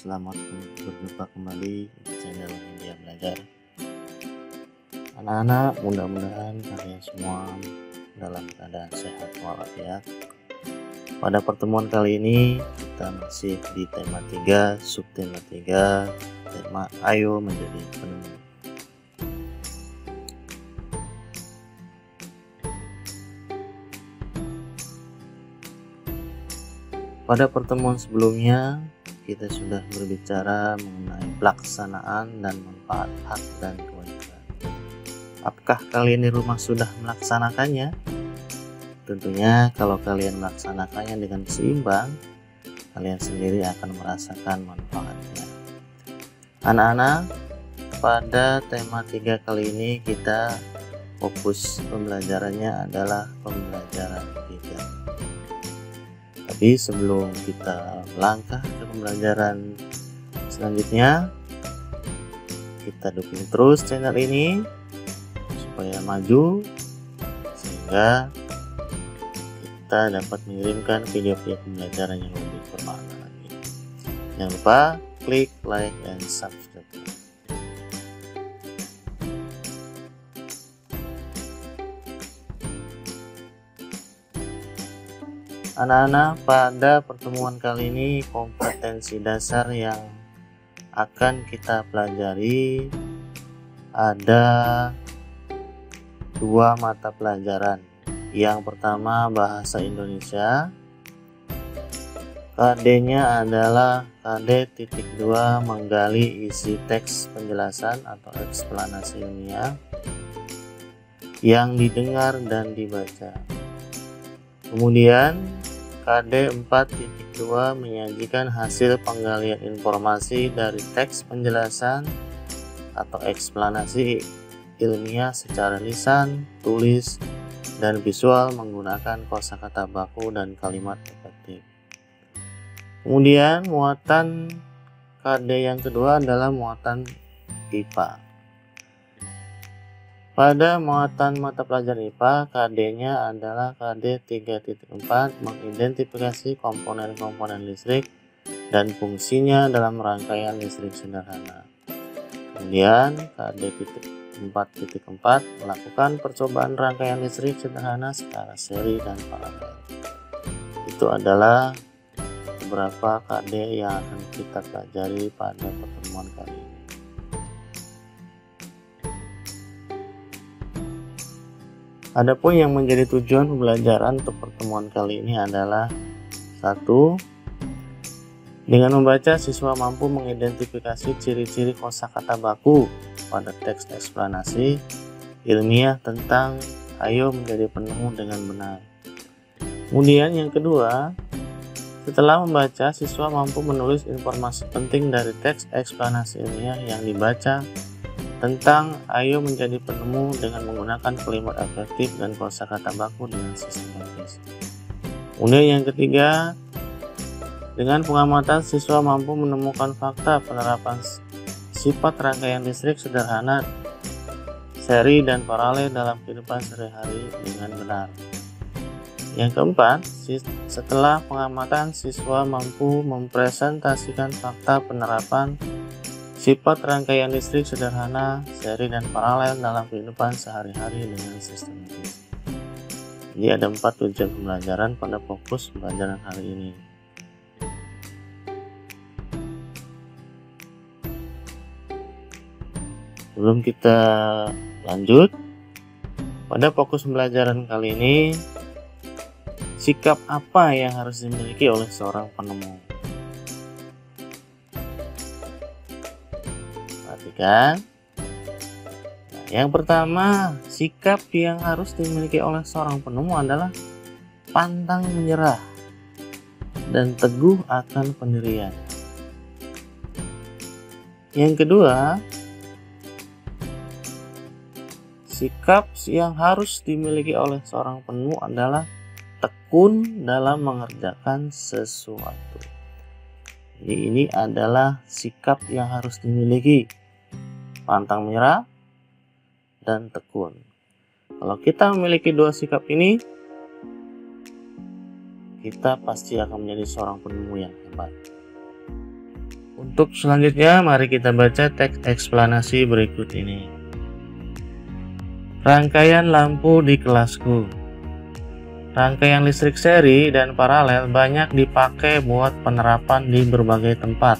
selamat berjumpa kembali di channel India Belajar. Anak-anak, mudah-mudahan kalian semua dalam keadaan sehat walafiat. Pada pertemuan kali ini kita masih di tema 3, subtema 3, tema ayo menjadi penemu. Pada pertemuan sebelumnya kita sudah berbicara mengenai pelaksanaan dan manfaat hak dan kewajiban. Apakah kalian di rumah sudah melaksanakannya? Tentunya kalau kalian melaksanakannya dengan seimbang, kalian sendiri akan merasakan manfaatnya. Anak-anak, pada tema 3 kali ini kita fokus pembelajarannya adalah pembelajaran 3. Tapi sebelum kita melangkah ke pembelajaran selanjutnya, kita dukung terus channel ini supaya maju, sehingga kita dapat mengirimkan video-video pembelajaran yang lebih bermakna lagi. Jangan lupa klik like dan subscribe. Anak-anak, pada pertemuan kali ini kompetensi dasar yang akan kita pelajari ada 2 mata pelajaran. Yang pertama bahasa Indonesia, KD-nya adalah KD.2 menggali isi teks penjelasan atau eksplanasi ilmiah yang didengar dan dibaca. Kemudian KD 4.2 menyajikan hasil penggalian informasi dari teks penjelasan atau eksplanasi ilmiah secara lisan, tulis, dan visual menggunakan kosakata baku dan kalimat efektif. Kemudian muatan KD yang kedua adalah muatan IPA. Pada muatan mata pelajaran IPA, KD-nya adalah KD 3.4 mengidentifikasi komponen-komponen listrik dan fungsinya dalam rangkaian listrik sederhana. Kemudian KD 4.4 melakukan percobaan rangkaian listrik sederhana secara seri dan paralel. Itu adalah beberapa KD yang akan kita pelajari pada pertemuan kali ini. Adapun yang menjadi tujuan pembelajaran untuk pertemuan kali ini adalah 1. Dengan membaca, siswa mampu mengidentifikasi ciri-ciri kosakata baku pada teks eksplanasi ilmiah tentang ayo menjadi penemu dengan benar. Kemudian yang kedua, setelah membaca, siswa mampu menulis informasi penting dari teks eksplanasi ilmiah yang dibaca tentang ayo menjadi penemu dengan menggunakan kalimat efektif dan kosakata baku dengan sistematis. Kemudian yang ketiga, dengan pengamatan siswa mampu menemukan fakta penerapan sifat rangkaian listrik sederhana, seri dan paralel dalam kehidupan sehari-hari dengan benar. Yang keempat, setelah pengamatan siswa mampu mempresentasikan fakta penerapan sifat rangkaian listrik sederhana, seri dan paralel dalam kehidupan sehari-hari dengan sistematis. Jadi ada 4 tujuan pembelajaran pada fokus pembelajaran hari ini. Sebelum kita lanjut, pada fokus pembelajaran kali ini, sikap apa yang harus dimiliki oleh seorang penemu? Perhatikan. Yang pertama, sikap yang harus dimiliki oleh seorang penemu adalah pantang menyerah dan teguh akan pendirian. Yang kedua, sikap yang harus dimiliki oleh seorang penemu adalah tekun dalam mengerjakan sesuatu. Jadi ini adalah sikap yang harus dimiliki, pantang menyerah dan tekun. Kalau kita memiliki 2 sikap ini, kita pasti akan menjadi seorang penemu yang hebat. Untuk selanjutnya, mari kita baca teks eksplanasi berikut ini. Rangkaian lampu di kelasku. Rangkaian listrik seri dan paralel banyak dipakai buat penerapan di berbagai tempat.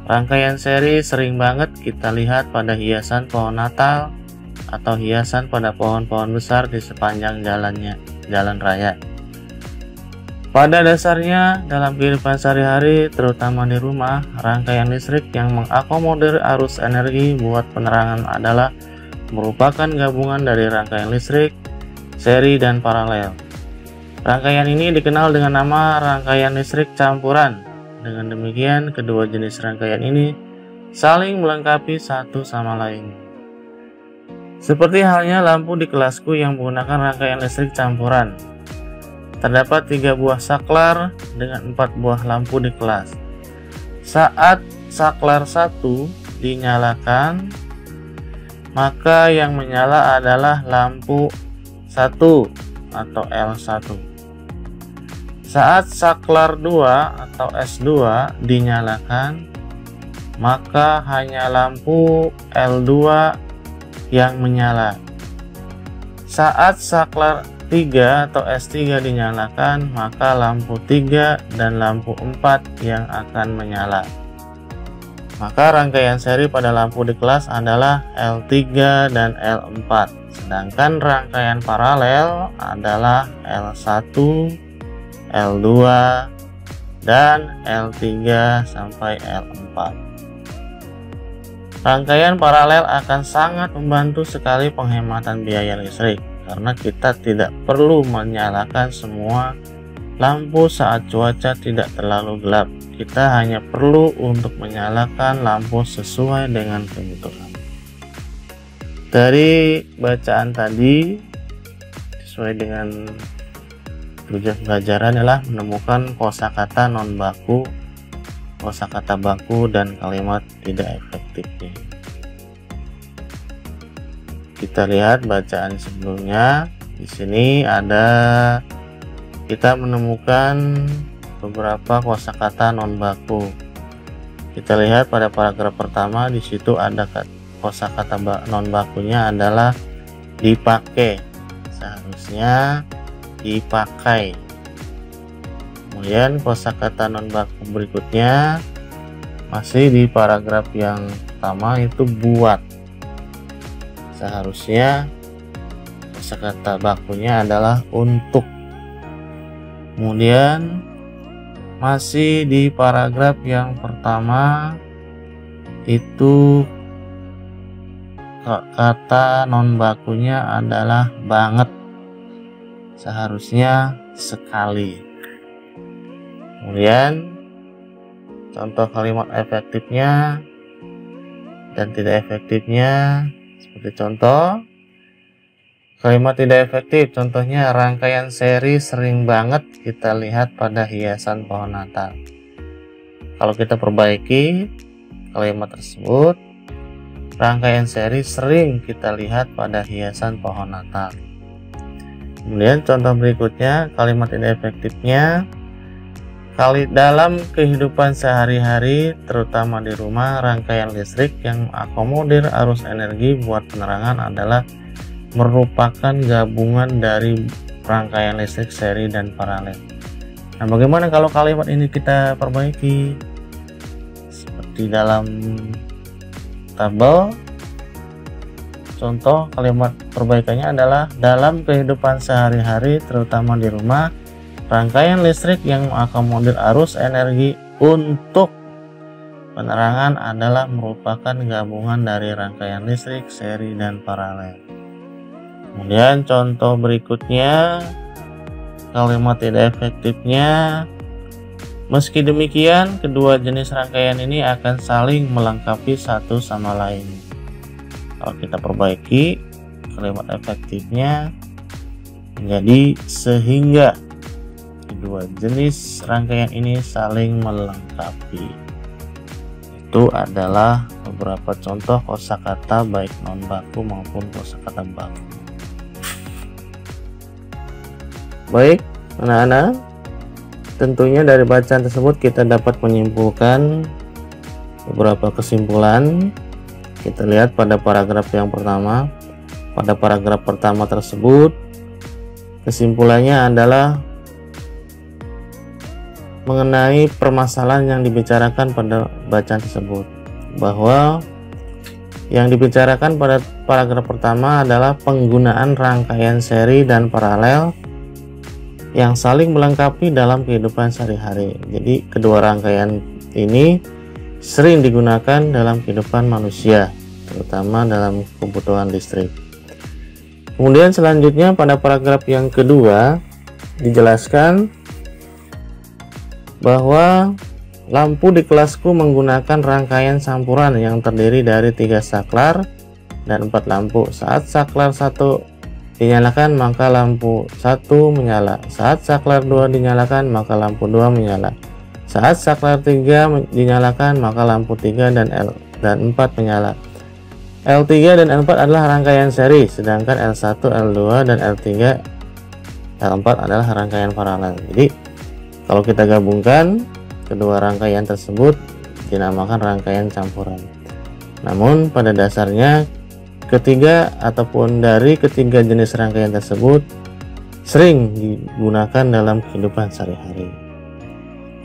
Rangkaian seri sering banget kita lihat pada hiasan pohon Natal atau hiasan pada pohon-pohon besar di sepanjang jalan raya. Pada dasarnya, dalam kehidupan sehari-hari, terutama di rumah, rangkaian listrik yang mengakomodir arus energi buat penerangan adalah merupakan gabungan dari rangkaian listrik, seri, dan paralel. Rangkaian ini dikenal dengan nama rangkaian listrik campuran. Dengan demikian, kedua jenis rangkaian ini saling melengkapi satu sama lain. Seperti halnya lampu di kelasku yang menggunakan rangkaian listrik campuran. Terdapat 3 buah saklar dengan 4 buah lampu di kelas. Saat saklar 1 dinyalakan, maka yang menyala adalah lampu 1 atau L1. Saat saklar 2 atau S2 dinyalakan, maka hanya lampu L2 yang menyala. Saat saklar 3 atau S3 dinyalakan, maka lampu 3 dan lampu 4 yang akan menyala. Maka rangkaian seri pada lampu di kelas adalah L3 dan L4, sedangkan rangkaian paralel adalah L1, L2, dan L3 sampai L4. Rangkaian paralel akan sangat membantu sekali penghematan biaya listrik, karena kita tidak perlu menyalakan semua lampu saat cuaca tidak terlalu gelap. Kita hanya perlu untuk menyalakan lampu sesuai dengan kebutuhan. Dari bacaan tadi, sesuai dengan tujuan pelajaran adalah menemukan kosakata non baku, kosakata baku, dan kalimat tidak efektifnya. Kita lihat bacaan sebelumnya. Di sini kita menemukan beberapa kosakata non baku. Kita lihat pada paragraf pertama, di situ ada kosakata non bakunya adalah dipakai. Seharusnya dipakai. Kemudian kosakata non baku berikutnya masih di paragraf yang pertama, itu buat. Seharusnya kosakata bakunya adalah untuk. Kemudian masih di paragraf yang pertama, itu kata non bakunya adalah banget. Seharusnya sekali. Kemudian contoh kalimat efektifnya dan tidak efektifnya. Seperti contoh kalimat tidak efektif, contohnya rangkaian seri sering banget kita lihat pada hiasan pohon Natal. Kalau kita perbaiki kalimat tersebut, rangkaian seri sering kita lihat pada hiasan pohon Natal. Kemudian contoh berikutnya, kalimat tidak efektifnya, dalam kehidupan sehari-hari, terutama di rumah, rangkaian listrik yang mengakomodir arus energi buat penerangan adalah merupakan gabungan dari rangkaian listrik seri dan paralel. Nah, bagaimana kalau kalimat ini kita perbaiki? Seperti dalam tabel, contoh kalimat perbaikannya adalah dalam kehidupan sehari-hari, terutama di rumah, rangkaian listrik yang mengakomodir arus energi untuk penerangan adalah merupakan gabungan dari rangkaian listrik, seri, dan paralel. Kemudian contoh berikutnya, kalimat tidak efektifnya, meski demikian, kedua jenis rangkaian ini akan saling melengkapi satu sama lain. Kalau kita perbaiki kalimat efektifnya menjadi sehingga kedua jenis rangkaian ini saling melengkapi. Itu adalah beberapa contoh kosakata baik non baku maupun kosakata baku. Baik, anak-anak, tentunya dari bacaan tersebut kita dapat menyimpulkan beberapa kesimpulan. Kita lihat pada paragraf yang pertama. Pada paragraf pertama tersebut, kesimpulannya adalah mengenai permasalahan yang dibicarakan pada bacaan tersebut, bahwa yang dibicarakan pada paragraf pertama adalah penggunaan rangkaian seri dan paralel yang saling melengkapi dalam kehidupan sehari-hari. Jadi kedua rangkaian ini sering digunakan dalam kehidupan manusia, terutama dalam kebutuhan listrik. Kemudian selanjutnya pada paragraf yang kedua dijelaskan bahwa lampu di kelasku menggunakan rangkaian campuran yang terdiri dari 3 saklar dan 4 lampu. Saat saklar 1 dinyalakan maka lampu 1 menyala. Saat saklar 2 dinyalakan maka lampu 2 menyala. Saat saklar 3 dinyalakan maka lampu 3 dan 4 menyala. L3 dan L4 adalah rangkaian seri, sedangkan L1, L2 dan L3, L4 adalah rangkaian paralel. Jadi kalau kita gabungkan kedua rangkaian tersebut dinamakan rangkaian campuran. Namun pada dasarnya ketiga ataupun dari ketiga jenis rangkaian tersebut sering digunakan dalam kehidupan sehari-hari.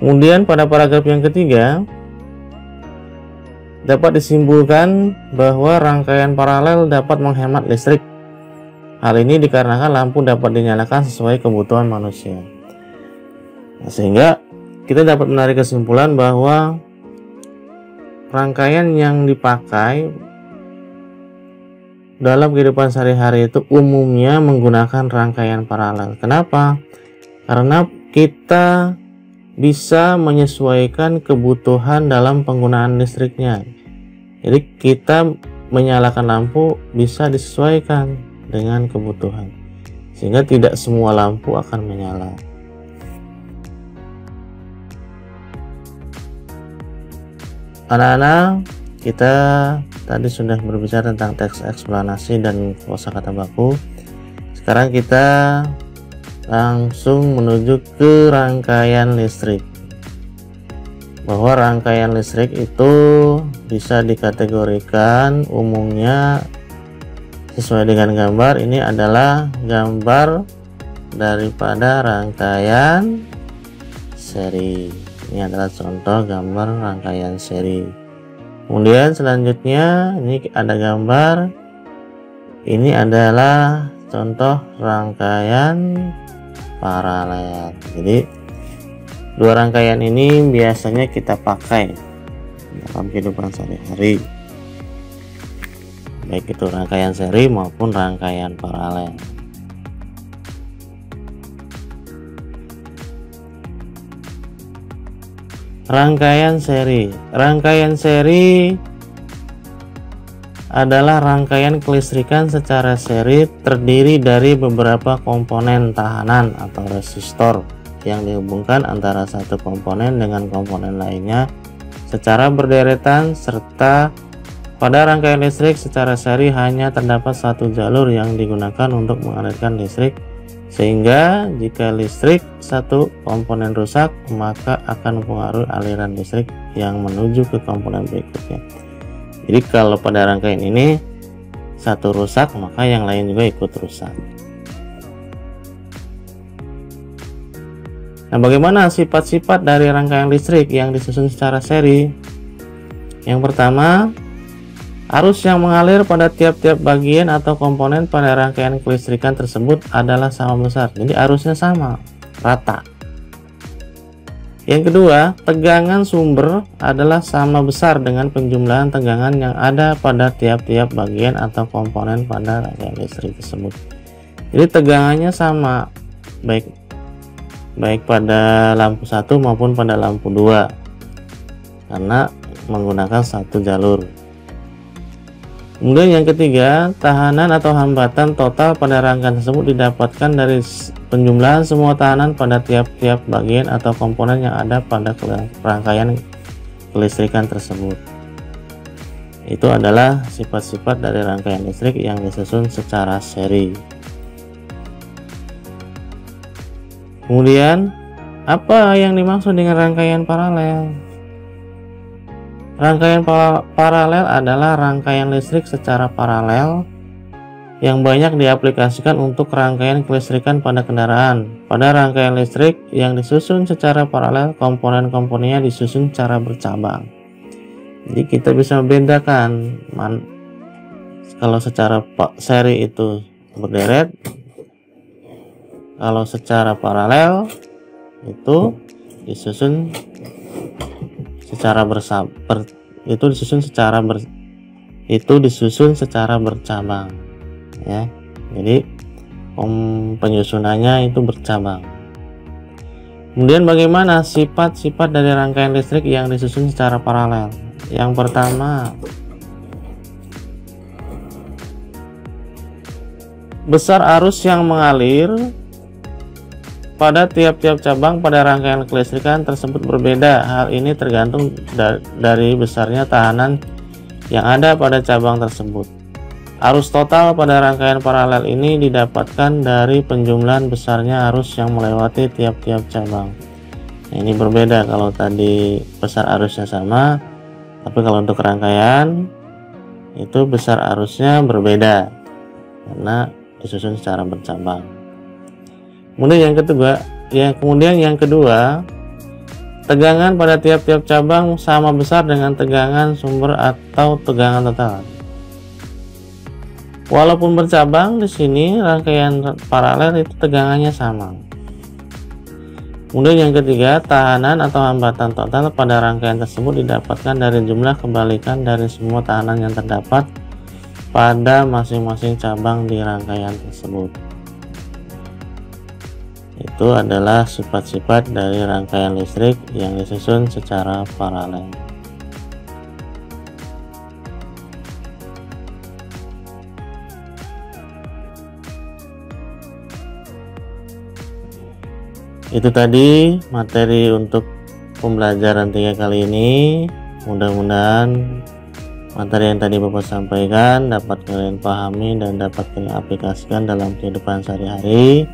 Kemudian pada paragraf yang ketiga dapat disimpulkan bahwa rangkaian paralel dapat menghemat listrik. Hal ini dikarenakan lampu dapat dinyalakan sesuai kebutuhan manusia. Nah, sehingga kita dapat menarik kesimpulan bahwa rangkaian yang dipakai dalam kehidupan sehari-hari itu umumnya menggunakan rangkaian paralel. Kenapa? Karena kita bisa menyesuaikan kebutuhan dalam penggunaan listriknya. Jadi kita menyalakan lampu bisa disesuaikan dengan kebutuhan, sehingga tidak semua lampu akan menyala. Anak-anak, kita tadi sudah berbicara tentang teks eksplanasi dan kosakata baku. Sekarang kita langsung menuju ke rangkaian listrik. Bahwa rangkaian listrik itu bisa dikategorikan umumnya sesuai dengan gambar. Ini adalah gambar daripada rangkaian seri. Ini adalah contoh gambar rangkaian seri. Kemudian selanjutnya ini ada gambar. Ini adalah contoh rangkaian paralel. Jadi dua rangkaian ini biasanya kita pakai dalam kehidupan sehari-hari, baik itu rangkaian seri maupun rangkaian paralel. Rangkaian seri adalah rangkaian kelistrikan secara seri terdiri dari beberapa komponen tahanan atau resistor yang dihubungkan antara satu komponen dengan komponen lainnya secara berderetan, serta pada rangkaian listrik secara seri hanya terdapat satu jalur yang digunakan untuk mengalirkan listrik, sehingga jika listrik satu komponen rusak maka akan mempengaruhi aliran listrik yang menuju ke komponen berikutnya. Jadi kalau pada rangkaian ini satu rusak maka yang lain juga ikut rusak. Nah, bagaimana sifat-sifat dari rangkaian listrik yang disusun secara seri? Yang pertama, arus yang mengalir pada tiap-tiap bagian atau komponen pada rangkaian kelistrikan tersebut adalah sama besar. Jadi arusnya sama, rata. Yang kedua, tegangan sumber adalah sama besar dengan penjumlahan tegangan yang ada pada tiap-tiap bagian atau komponen pada rangkaian listrik tersebut. Jadi tegangannya sama, baik pada lampu 1 maupun pada lampu 2, karena menggunakan satu jalur. Kemudian yang ketiga, tahanan atau hambatan total pada rangkaian tersebut didapatkan dari penjumlahan semua tahanan pada tiap-tiap bagian atau komponen yang ada pada rangkaian kelistrikan tersebut. Itu adalah sifat-sifat dari rangkaian listrik yang disusun secara seri. Kemudian, apa yang dimaksud dengan rangkaian paralel? Rangkaian paralel adalah rangkaian listrik secara paralel yang banyak diaplikasikan untuk rangkaian kelistrikan pada kendaraan. Pada rangkaian listrik yang disusun secara paralel, komponen-komponennya disusun secara bercabang. Jadi kita bisa membedakan kalau secara seri itu berderet, kalau secara paralel itu disusun secara bercabang. Ya, jadi penyusunannya itu bercabang. Kemudian bagaimana sifat-sifat dari rangkaian listrik yang disusun secara paralel? Yang pertama, besar arus yang mengalir pada tiap-tiap cabang pada rangkaian kelistrikan tersebut berbeda. Hal ini tergantung dari besarnya tahanan yang ada pada cabang tersebut. Arus total pada rangkaian paralel ini didapatkan dari penjumlahan besarnya arus yang melewati tiap-tiap cabang. Nah, ini berbeda, kalau tadi besar arusnya sama, tapi kalau untuk rangkaian itu besar arusnya berbeda karena disusun secara bercabang. Kemudian yang kedua, tegangan pada tiap-tiap cabang sama besar dengan tegangan sumber atau tegangan total. Walaupun bercabang, di sini rangkaian paralel itu tegangannya sama. Kemudian yang ketiga, tahanan atau hambatan total pada rangkaian tersebut didapatkan dari jumlah kebalikan dari semua tahanan yang terdapat pada masing-masing cabang di rangkaian tersebut. Itu adalah sifat-sifat dari rangkaian listrik yang disusun secara paralel. Itu tadi materi untuk pembelajaran 3 kali ini. Mudah-mudahan materi yang tadi Bapak sampaikan dapat kalian pahami dan dapat kalian aplikasikan dalam kehidupan sehari-hari.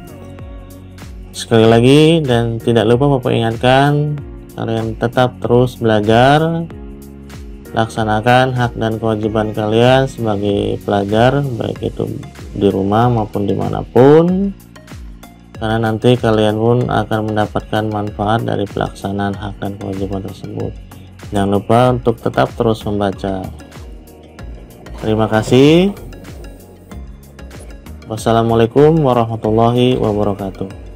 Sekali lagi, dan tidak lupa Bapak ingatkan, kalian tetap terus belajar, laksanakan hak dan kewajiban kalian sebagai pelajar, baik itu di rumah maupun dimanapun, karena nanti kalian pun akan mendapatkan manfaat dari pelaksanaan hak dan kewajiban tersebut. Jangan lupa untuk tetap terus membaca. Terima kasih. Wassalamualaikum warahmatullahi wabarakatuh.